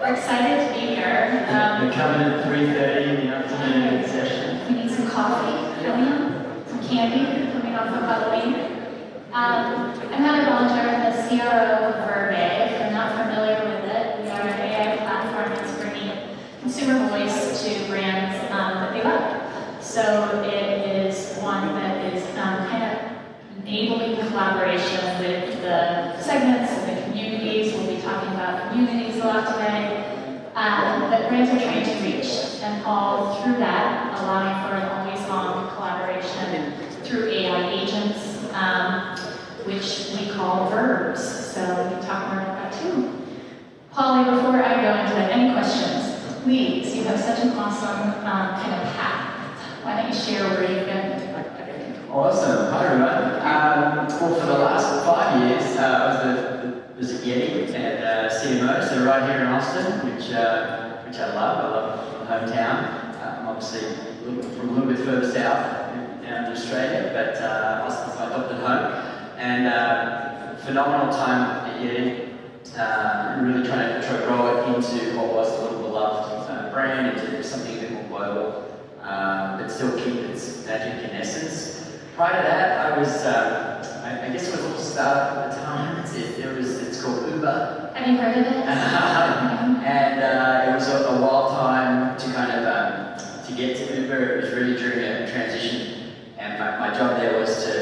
We're excited to be here. We're coming at 3:30 in the afternoon session. We need some coffee coming up, some candy coming off of Halloween. I'm Bollinger, the CRO of Vurvey. If you're not familiar with it, we are an AI platform that's bringing consumer voice to brands that they love. So it is one that is kind of enabling collaboration with the segments and the communities. We'll be talking about communities a lot today. That brands are trying to reach, and all through that, allowing for an always-on collaboration through AI agents, which we call verbs. So we can talk more about that too. Paulie, before I go into that, any questions? Please, you have such an awesome kind of path. Why don't you share where you've been? Awesome. Hi, everyone. Well, for the last 5 years, I was at Dery at CMO, so right here in Austin, which I love. I love my hometown. I'm obviously from a little bit further south, down in Australia, but Austin's my adopted home. And phenomenal time at Dery. Really trying to grow it into what was a little beloved brand, into something a bit more global, but still keep its magic in essence. Prior to that, I was, I guess it was a little startup at the time. It's called Uber. Have you heard of it? And it was a wild time to kind of, to get to Uber. It was really during a transition, and my job there was to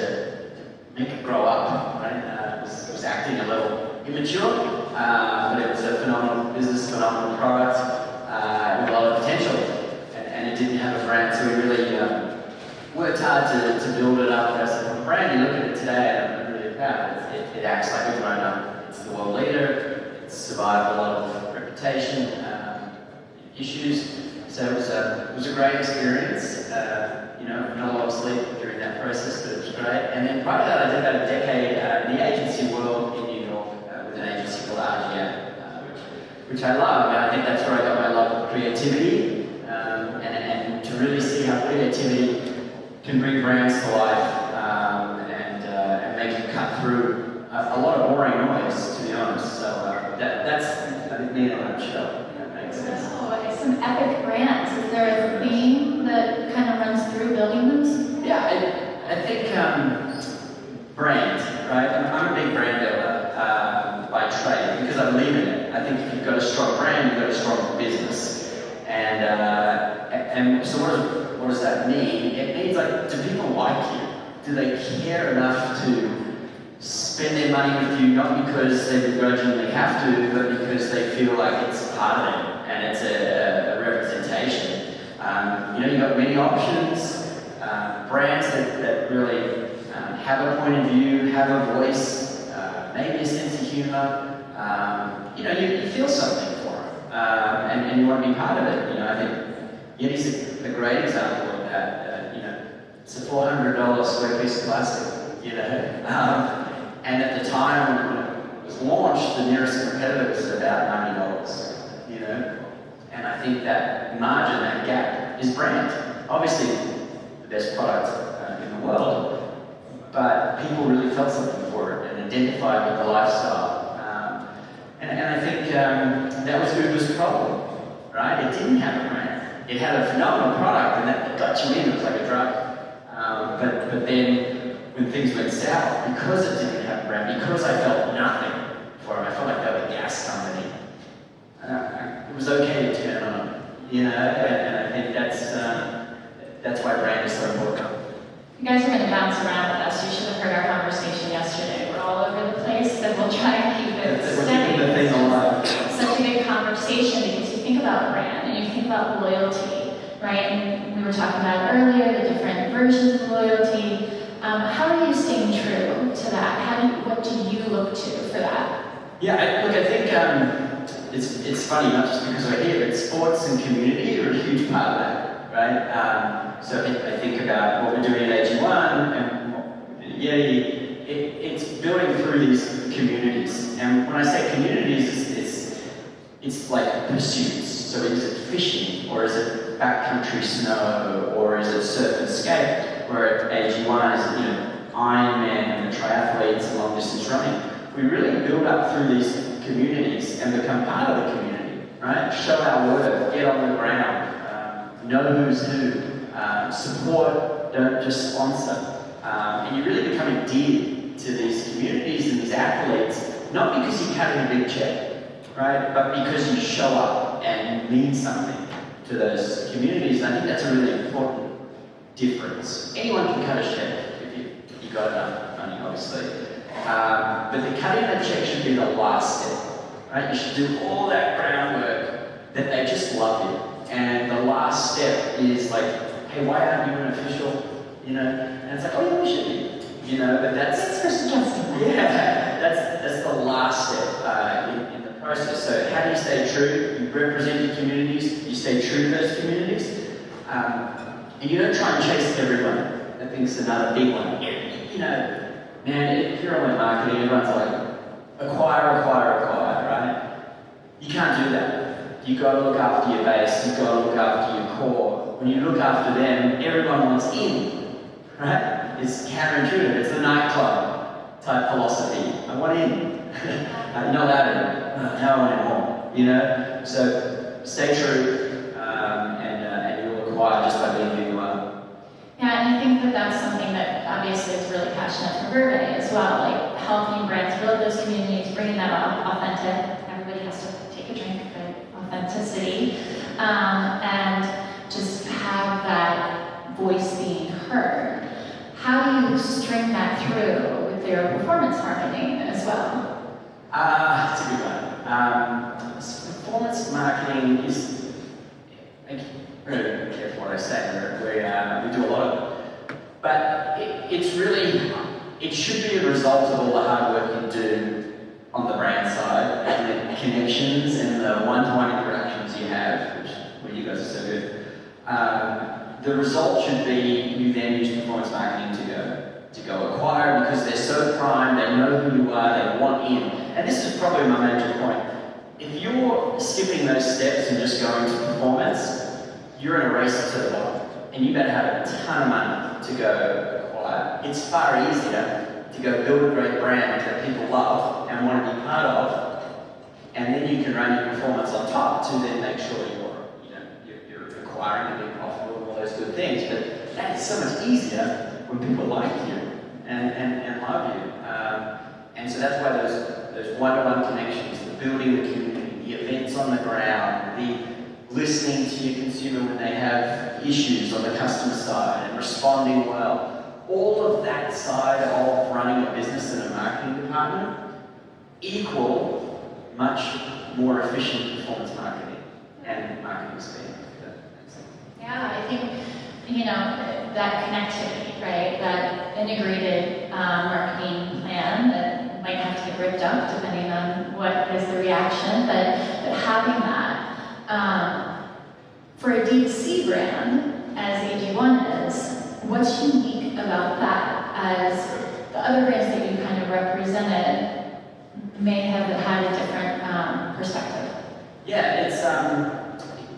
make it grow up, right? It was acting a little immature, but it was a phenomenal business, phenomenal product, with a lot of potential, and it didn't have a brand, so we really worked hard to build it up as a brand. You look at it today, and I'm really proud. It acts like a grown up. It's the world leader. It's survived a lot of reputation issues. So it was a great experience. Not a lot of sleep during that process, but it was great. And then prior to that, I did about a decade in the agency world in New York with an agency called RGM, which I love. And I think that's where I got my love of creativity, and to really see how creativity can bring brands to life, and make them cut through a lot of boring noise, to be honest. So that's I think me in a nutshell. That makes sense. Oh, some epic brands. Is there a theme that kind of runs through building them? Yeah, I think brand, right? I'm a big brand builder by trade because I believe in it. I think if you've got a strong brand, you've got a strong business. And so what does that mean? It means, like, do people like you? Do they care enough to spend their money with you, not because they begrudgingly have to, but because they feel like it's part of them and it's a representation. You've got many options, brands that really have a point of view, have a voice, maybe a sense of humor. You feel something for them, and you want to be part of it. I think Yeti's a great example of that. It's a $400 square piece of plastic, and at the time when it was launched, the nearest competitor was about $90, and I think that margin, that gap, is brand. Obviously, the best product in the world, but people really felt something for it and identified with the lifestyle. And I think that was Uber's problem, right? It didn't have a brand. It had a phenomenal product, and that got you in. It was like a drug. But then, when things went south, because it didn't have a brand, because I felt nothing for them, I felt like they were a gas company. It was okay to turn on them, and I think that's why brand is so important. You guys are going to bounce around with us. You should have heard our conversation yesterday. We're all over the place, but we'll try and keep it steady. We're keeping the thing alive. Such a good conversation because you think about brand and you think about loyalty, right? And we were talking about earlier the different versions of loyalty. How are you staying true to that? What do you look to for that? Yeah, I think it's funny, not just because we're here, but sports and community are a huge part of that, right? So I think about what we're doing at AG1 and it's building through these communities. And when I say communities, it's like pursuits. So is it fishing, or is it backcountry snow, or is it surf and skate? Where at AG1 is Ironman and the triathletes and long distance running. We really build up through these communities and become part of the community. right? Show our worth, get on the ground, know who's who, support, don't just sponsor. And you really become endeared to these communities and these athletes, not because you're cutting a big check, right? But because you show up and you mean something to those communities. And I think that's a really important difference. Anyone can cut a check if you got enough money, obviously. But the cutting of the check should be the last step, right? You should do all that groundwork that they just love you. And the last step is like, hey, why aren't you an official? You know, and it's like, oh yeah, we should be. You know, but that's that's the last step in the process. So how do you stay true? You represent your communities. You stay true to those communities, and you don't try and chase everyone that thinks another big one. You know, man, if you're on marketing, everyone's like acquire, right? You can't do that. You got to look after your base. You got to look after your core. When you look after them, everyone wants in, right? It's counterintuitive. It's the nightclub type philosophy. I want in. You're not allowed in. No one anymore. You know. So stay true, and you'll acquire just by being who you are. Yeah, and I think that that's something that obviously is really passionate for Vurvey as well. Like helping brands build those communities, bringing that authentic. Everybody has to take a drink, but authenticity, and just have that voice being heard. How do you string that through with your performance marketing as well? That's a good one. Performance marketing is, I'm really careful what I say, we do a lot of it. But it's really, it should be a result of all the hard work you do on the brand side, and the connections and the one-to-one interactions you have, which you guys are so good. The result should be you then use performance marketing to go acquire, because they're so primed, they know who you are, they want in. And this is probably my major point. If you're skipping those steps and just going to performance, you're in a race to the bottom. And you better have a ton of money to go acquire. It's far easier to go build a great brand that people love and want to be part of, and then you can run your performance on top to then make sure you're acquiring and being profitable and all those good things. But that is so much easier when people like you and love you. And so that's why those one-to-one connections, the building the community, the events on the ground, the listening to your consumer when they have issues on the customer side and responding well, all of that side of running a business and a marketing department equal much more efficient performance marketing and marketing spend. Yeah, I think, that connectivity, right? That integrated marketing plan that might have to get ripped up depending on what is the reaction, but having that. For a D2C brand, as AG1 is, what's unique about that as the other brands that you kind of represented may have had a different perspective? Yeah,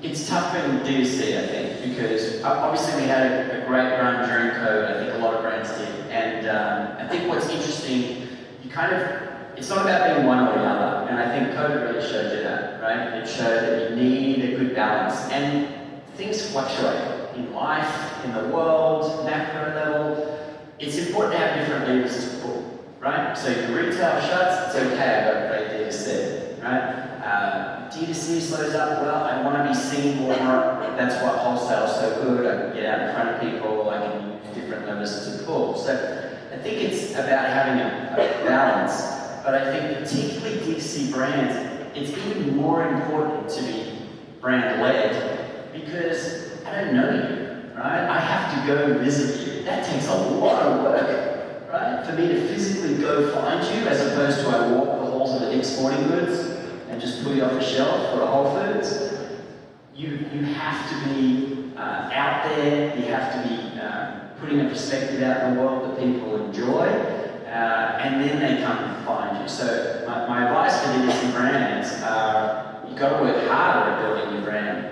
it's tough in D2C, I think, because obviously we had a great run during COVID. I think a lot of brands did. And I think what's interesting, it's not about being one or the other. And I think COVID really showed you that, right? It showed that you need a good balance. And things fluctuate in life, in the world, macro level. It's important to have different levers to pull, right? So if retail shuts, it's okay, I've got a great D2C, right? D2C slows up, well, I want to be seen more. That's why wholesale is so good. I can get out in front of people, I can use different levers to pull. So I think it's about having a balance, but I think particularly D2C brands, it's even more important to be brand-led because I don't know you, right? I have to go visit you. That takes a lot of work, right? For me to physically go find you as opposed to I walk the halls of the Dick's Sporting Goods and just pull you off a shelf or a Whole Foods. You have to be out there, you have to be putting a perspective out in the world that people enjoy, and then they come and find you. So my advice for D2C brands, you've got to work harder at building your brand.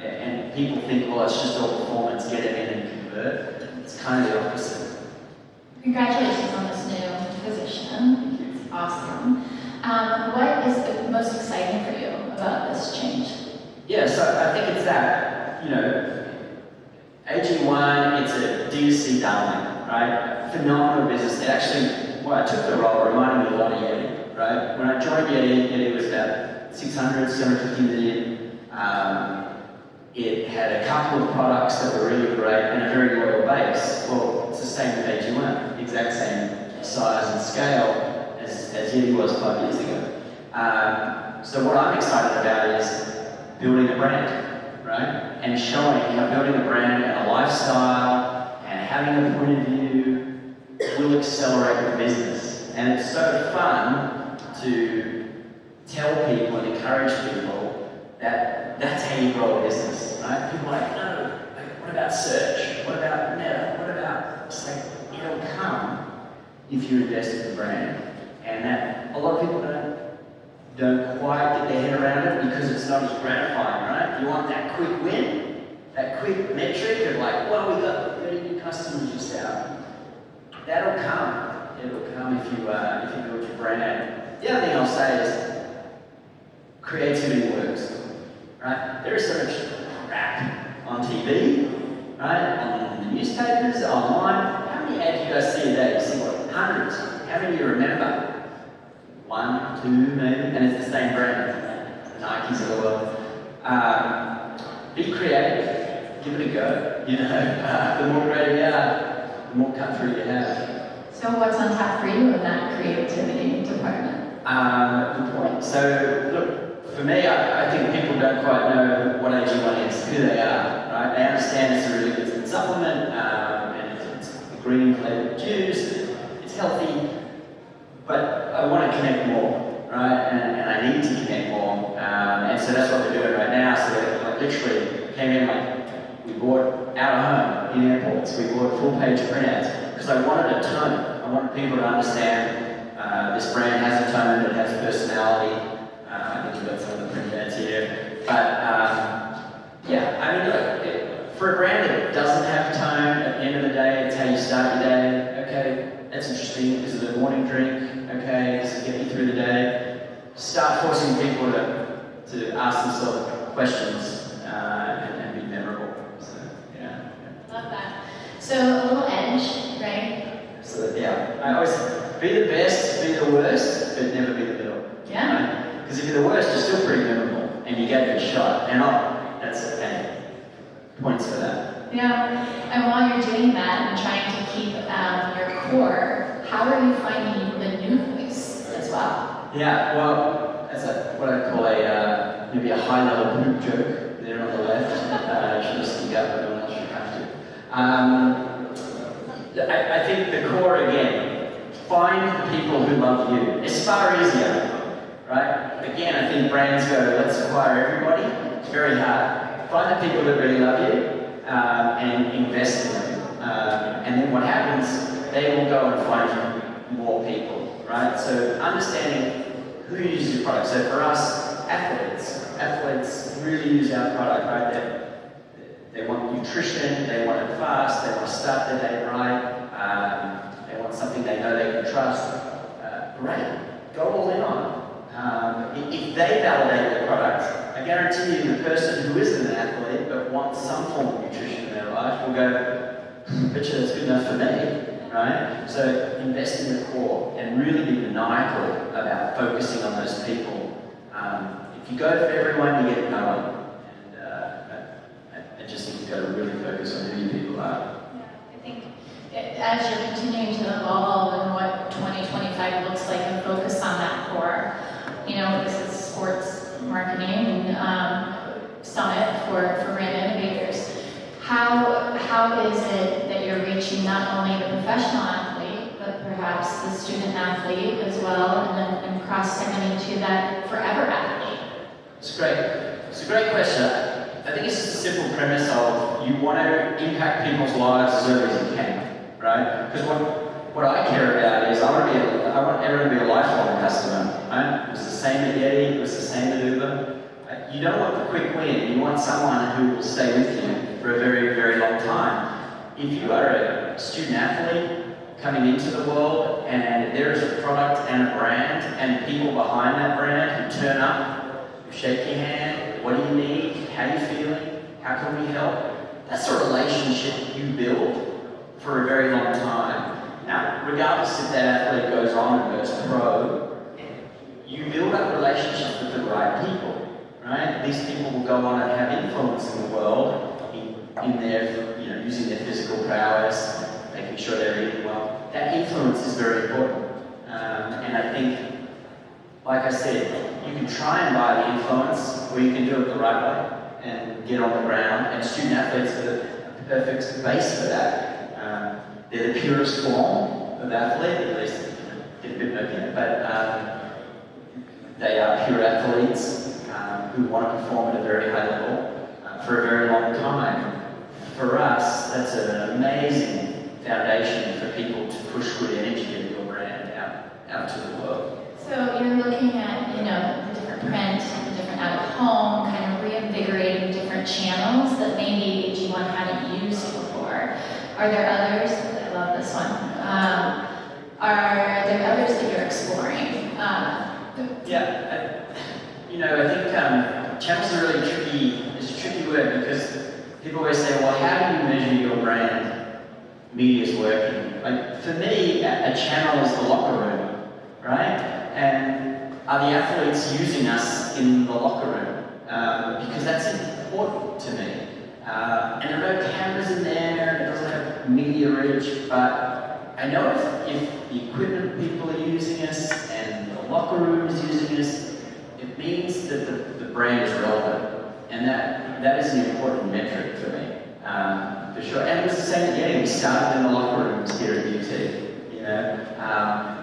And people think, well, it's just all performance, get it in and convert. It's kind of the opposite. Congratulations on this new position. It's awesome. What is the most exciting for you about this change? Yeah, so I think it's that, you know, AG1, it's a D2C darling, right? Phenomenal business. It actually, well, I took the role, it reminded me a lot of Yeti, right? When I joined Yeti was about 750 million. It had a couple of products that were really great and a very loyal base. Well, it's the same with AG1, exact same size and scale as Yeti was 5 years ago. So what I'm excited about is building a brand, right? And showing how building a brand and a lifestyle and having a point of view will accelerate the business. And it's so fun to tell people and encourage people that that's how you grow a business, right? People are like, no, like, what about search? What about meta? What about, it's like, it'll come if you invest in the brand. And that, a lot of people don't quite get their head around it because it's not as gratifying, right? You want that quick win, that quick metric of like, well, we got 30 new customers just out. That'll come. It'll come if you build your brand. The other thing I'll say is creativity works, right? There is so much crap on TV, right? On the newspapers, online. How many ads do you guys see a day? You see what? Hundreds. How many do you remember? 1, 2, maybe, and it's the same brand, Nikes of the world. Be creative, give it a go. You know, the more creative you are, the more cut through you have. So what's on tap for you in that creativity department? Good point. So look, for me, I think people don't quite know what AG1 is, who they are, right? They understand it's a really good supplement, and it's a green flavored juice, it's healthy. But I want to connect more, right? And I need to connect more. And so that's what we're doing right now. So like literally came in like, we bought out of home in airports. We bought full page printouts because I wanted a tone. I wanted people to understand this brand has a tone, it has personality. I think you've got some of the printouts here. But yeah, I mean, look, for a brand that doesn't have tone, at the end of the day, it's how you start your day. Okay, that's interesting. Is it a morning drink? Okay, does it get you through the day? Start forcing people to ask themselves questions and be memorable. So, yeah. Love that. So a little edge, right? So, yeah. I always be the best, be the worst, but never be the middle. Yeah. Because if you're the worst, you're still pretty memorable and you gave it a shot. And that's okay. Points for that. Yeah. And while you're doing that and trying to keep your core, how are you finding the new voice as well? Yeah, well, that's what I call maybe a high-level poop joke there on the left. You should just speak up, but no one else should have to. I think the core, again, find the people who love you. It's far easier, right? Again, I think brands go, let's acquire everybody. It's very hard. Find the people that really love you and invest in them. And then what happens, they will go and find more people, right? So understanding who uses your product. So for us, athletes really use our product, right? They want nutrition, they want it fast, they want to start their day right, they want something they know they can trust. Great, go all in on it. If they validate the product, I guarantee you the person who isn't an athlete but wants some form of nutrition in their life will go, bet you that's good enough for me. Right? So invest in the core and really be maniacal about focusing on those people. If you go for everyone, you get no one. And I just think you've got to really focus on who your people are. Yeah, I think as you're continuing to evolve and what 2025 looks like and focus on that core, you know, this is sports marketing summit for brand innovators. How is it that you're reaching not only the professional athlete, but perhaps the student athlete as well, and cross-segmenting to that forever athlete? It's great. It's a great question. I think it's just a simple premise of you want to impact people's lives as early as you can, right? Because what I care about is I want everyone to be a lifelong customer, right? It was the same at Yeti, it was the same at Uber. You don't want the quick win, you want someone who will stay with you for a very, very long time. If you are a student athlete coming into the world and there is a product and a brand and people behind that brand who turn up shake your hand, what do you need, how are you feeling, how can we help? That's a relationship you build for a very long time. Now, regardless if that athlete goes on and goes pro, you build up relationships with the right people, right? These people will go on and have influence in the world in their, using their physical prowess, making sure they're eating well. That influence is very important. And I think, like I said, you can try and buy the influence, or you can do it the right way and get on the ground. And student athletes are the perfect base for that. They're the purest form of athlete, at least get a bit murky, but they are pure athletes who want to perform at a very high level for a very long time. For us, that's an amazing foundation for people to push good energy of your brand out to the world. So you're looking at, the different print, the different out of home, kind of reinvigorating different channels that maybe AG1 hadn't used before. Are there others? I love this one. Are there others that you're exploring? I think channels are really tricky. It's a tricky word because people always say, well, how do you measure your brand media's working? Like, for me, a channel is the locker room, right? And are the athletes using us in the locker room? Because that's important to me. And there are no cameras in there, and it doesn't have media reach, but I know if the equipment people are using us and the locker room is using us, it means that the brand is relevant. And that is an important metric for me, for sure. And it was the same again. We started in the locker rooms here at UT,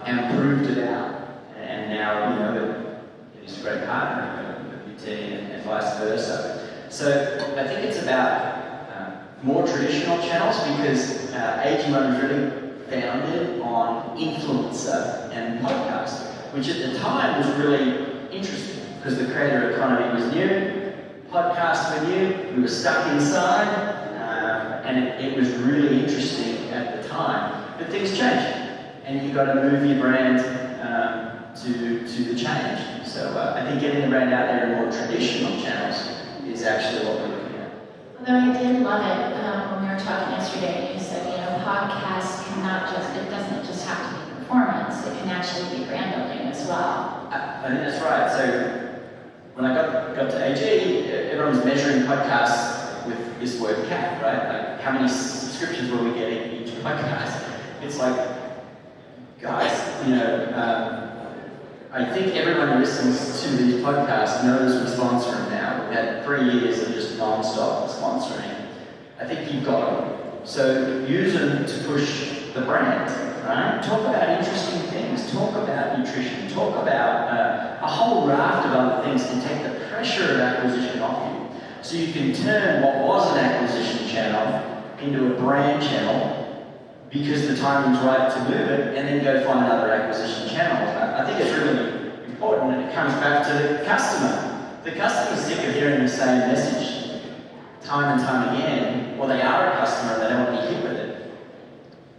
and proved it out. And now, it is a great partner with UT and vice versa. So I think it's about more traditional channels because AG1 was really founded on influencer and podcast, which at the time was really interesting because the creator economy was new. Podcasts were new, we were stuck inside, and it was really interesting at the time. But things change, and you've got to move your brand to the change. So I think getting the brand out there in more traditional channels is actually what we're looking at. Although I did love it when we were talking yesterday, you said, podcasts it doesn't just have to be performance, it can actually be brand building as well. I think that's right. So when I got to AG, everyone was measuring podcasts with this word cap, right? Like, how many subscriptions were we getting each podcast? It's like, guys, I think everyone who listens to these podcasts knows we're sponsoring now. We've had 3 years of just non-stop sponsoring. I think you've got them. So use them to push the brand, right? Talk about interesting things. Talk about nutrition. Talk about a whole raft of other things and take the pressure of acquisition off you. So you can turn what was an acquisition channel into a brand channel because the timing's right to move it, and then go find another acquisition channel. I think it's really important, and it comes back to the customer. The customer's sick of hearing the same message time and time again, or they are a customer and they don't want to be hit with it.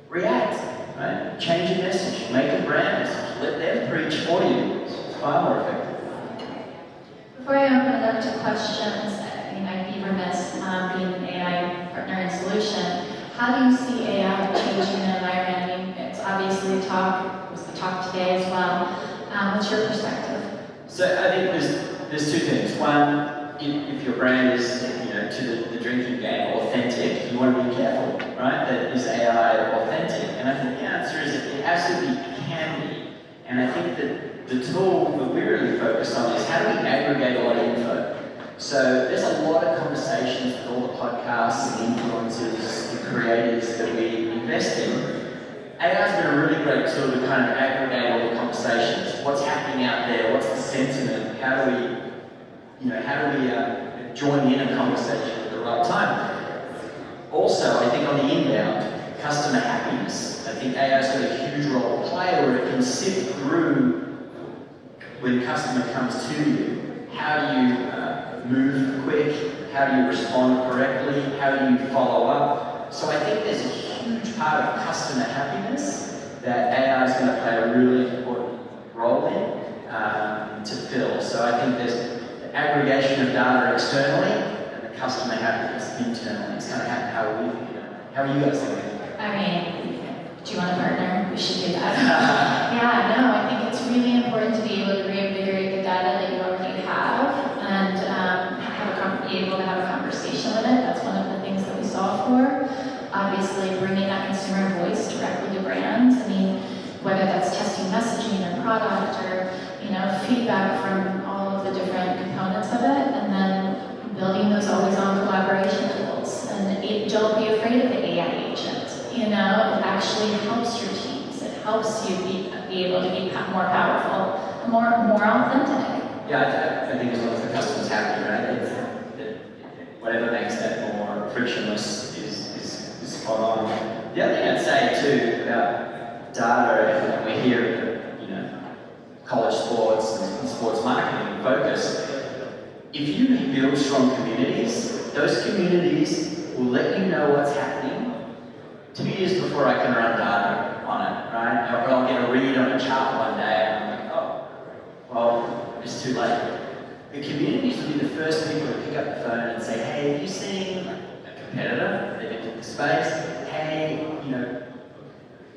React, right? Change your message, make a brand message, let them preach for you. It's far more effective. Before I open it up to questions, I'd be remiss being an AI partner and solution. How do you see AI changing the environment? It's obviously it was the talk today as well. What's your perspective? So I think there's two things. One, if your brand is to the drinking game authentic, you want to be careful, right? That is AI authentic? And I think the answer is it absolutely can be. And I think that the tool that we're really focused on is how do we aggregate a lot of info? So there's a lot of conversations with all the podcasts and influencers and creators that we invest in. AI's been a really great tool to kind of aggregate all the conversations. What's happening out there? What's the sentiment? How do we join in a conversation at the right time? Also, I think on the inbound, customer happiness. I think AI's got a huge role to play where it can sift through when a customer comes to you. How do you move quick? How do you respond correctly? How do you follow up? So I think there's a huge part of customer happiness that AI is going to play a really important role in to fill. So I think there's aggregation of data externally and the customer happiness internally. It's kind of how we, how are you guys thinking? I mean, do you want to partner? We should do that. Yeah, no, I think it's really important to be able to reinvigorate the data that you already have and be able to have a conversation with it. That's one of the things that we solve for. Obviously, bringing that consumer voice directly to brands. I mean, whether that's testing messaging or product or feedback from all of the different components of it, and then building those always-on collaboration tools. And don't be afraid of the AI agent. It actually helps your teams. It helps you be able to be more powerful, more authentic. Yeah, I think as long as the customer's happy, right? Whatever makes that more frictionless is spot on. The other thing I'd say too about data, and we're here at college sports and sports marketing focus, if you build strong communities, those communities will let you know what's happening 2 years before I can run data on it, right? Or I'll get a read on a chart one day and I'm like, oh, well, it's too late. The communities will be the first people to pick up the phone and say, hey, have you seen a competitor? They've entered the space. Hey,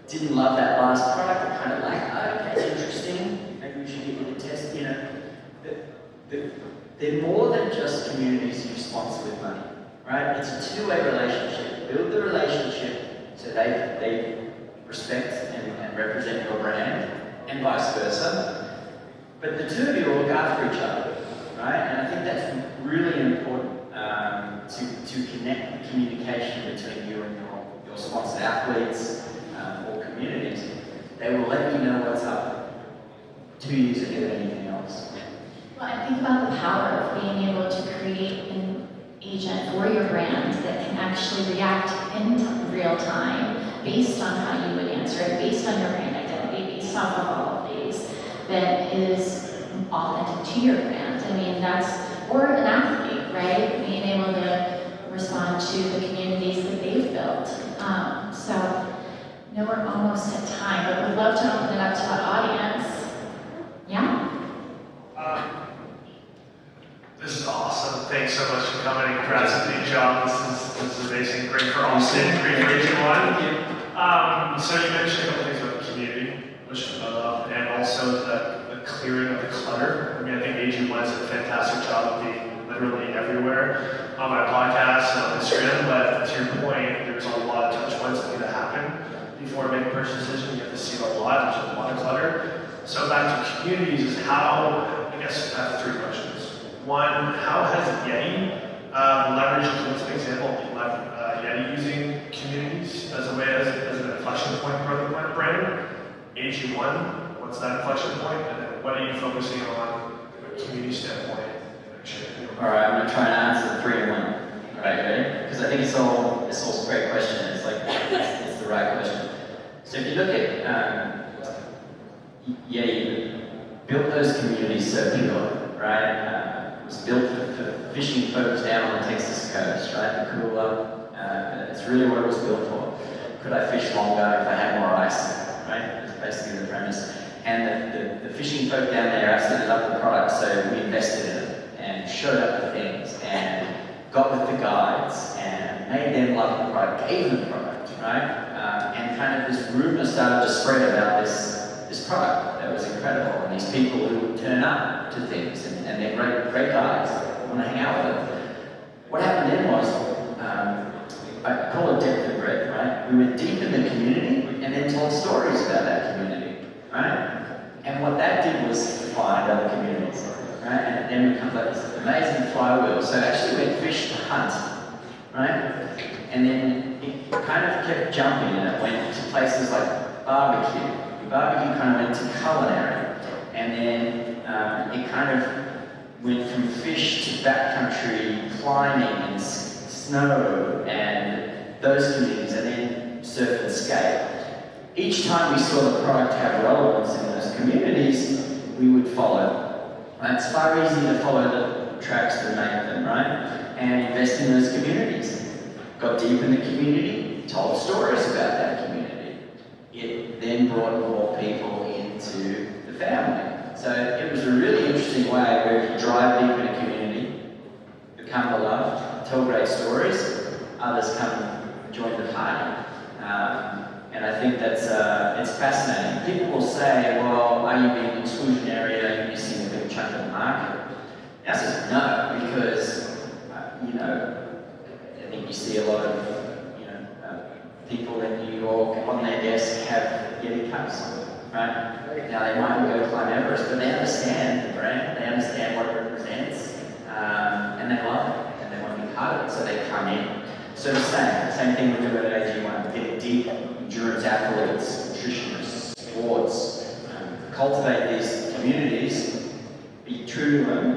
didn't love that last product. I kind of like, oh, okay, it's interesting. Maybe we should get you to test. They're more than just communities you sponsor with money, right? It's a two-way relationship. Build the relationship so they respect and represent your brand, and vice versa. But the two of you will look after each other. Right? And I think that's really important to connect the communication between you and your sponsored athletes or communities. They will let you know what's up 2 years ahead of anything else. Well, I think about the power of being able to create an agent for your brand that can actually react in real time based on how you would answer it, based on your brand identity, based off of all of these, that is authentic to your brand. I mean, or an athlete, right? Being able to respond to the communities that they've built. We're almost at time, but we'd love to open it up to the audience. Yeah? This is awesome. Thanks so much for coming. Congrats on the big job. This is amazing. Great for Austin. Great for everyone. So you mentioned a couple things about community, which I love, and also the clearing of the clutter. I mean, I think AG1 does a fantastic job of being literally everywhere on my podcast and on Instagram, but to your point, there's a lot of touch points that need to happen before making a purchase decision. You have to see a lot, there's a lot of clutter. So back to communities is how, I guess I have 3 questions. One, how has Yeti leveraged, what's an example of Yeti using communities as a way, as an inflection point for the brand? AG1, what's that inflection point? And then what are you focusing on from a community standpoint? Alright, I'm going to try and answer 3 in 1. Alright, ready? Because I think it's all a great question. It's like, it's the right question. So if you look at, Yeti built those communities so pure, right? It was built for fishing folks down on the Texas coast, right? The cooler, it's really what it was built for. Could I fish longer if I had more ice, right? That's basically the premise. And the fishing folk down there absolutely loved the product, so we invested in it and showed up the things and got with the guides and made them love the product, gave them the product, right? And kind of this rumor started to spread about this product that was incredible, and these people who would turn up to things and they're great guys, want to hang out with them. What happened then was, I call it depth and breadth, right? We went deep in the community and then told stories about that community, right? And what that did was find other communities, right? And it then becomes like this amazing flywheel. So actually went fish to hunt, right? And then it kind of kept jumping and it went to places like barbecue. Barbecue kind of went to culinary. And then it kind of went from fish to backcountry climbing and snow and those communities, and then surf and skate. Each time we saw the product have relevance in those communities, we would follow. It's far easier to follow the tracks that make them, right? And invest in those communities. Got deep in the community, told stories about that community. It then brought more people into the family. So it was a really interesting way where if you drive deep in a community, stories, others come join the party. And I think that's it's fascinating. People will say, well, are you being exclusionary? Are you missing a big chunk of the market? The answer is no, because, I think you see a lot of, people in New York on their desk have Yeti cups, right? Now they might go climb Everest, but they understand the brand, they understand what it represents, and they love it, and they want to be part of it, so they come in. So the same thing we do at AG1, get deep endurance athletes, nutritionists, sports, cultivate these communities, be true to them,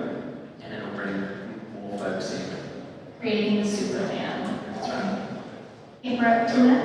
and it'll bring more folks in. Creating the Superman. That's right. Hey, Brooke, do you want